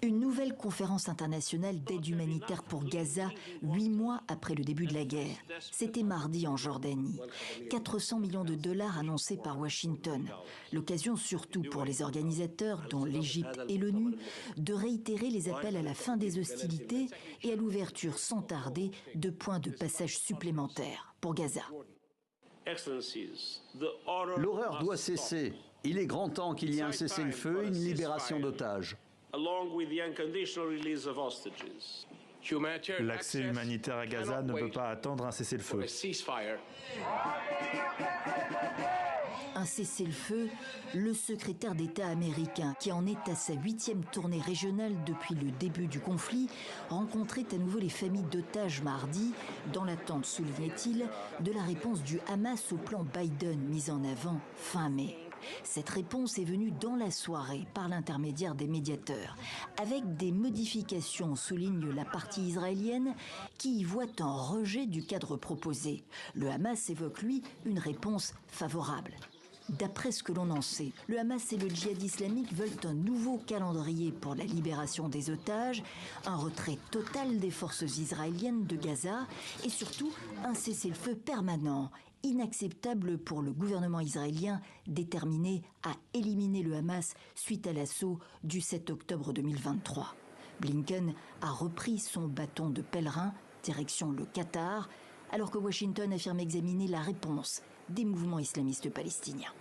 Une nouvelle conférence internationale d'aide humanitaire pour Gaza, 8 mois après le début de la guerre. C'était mardi en Jordanie. 400 millions de dollars annoncés par Washington. L'occasion surtout pour les organisateurs, dont l'Égypte et l'ONU, de réitérer les appels à la fin des hostilités et à l'ouverture sans tarder de points de passage supplémentaires pour Gaza. L'horreur doit cesser. Il est grand temps qu'il y ait un cessez-le-feu et une libération d'otages. L'accès humanitaire à Gaza ne peut pas attendre un cessez-le-feu. Un cessez-le-feu, le secrétaire d'État américain, qui en est à sa 8e tournée régionale depuis le début du conflit, rencontrait à nouveau les familles d'otages mardi, dans l'attente, soulignait-il, de la réponse du Hamas au plan Biden mis en avant fin mai. Cette réponse est venue dans la soirée par l'intermédiaire des médiateurs, avec des modifications, souligne la partie israélienne, qui y voit un rejet du cadre proposé. Le Hamas évoque, lui, une réponse favorable. D'après ce que l'on en sait, le Hamas et le djihad islamique veulent un nouveau calendrier pour la libération des otages, un retrait total des forces israéliennes de Gaza et surtout un cessez-le-feu permanent, inacceptable pour le gouvernement israélien déterminé à éliminer le Hamas suite à l'assaut du 7 octobre 2023. Blinken a repris son bâton de pèlerin, direction le Qatar, alors que Washington affirme examiner la réponse des mouvements islamistes palestiniens.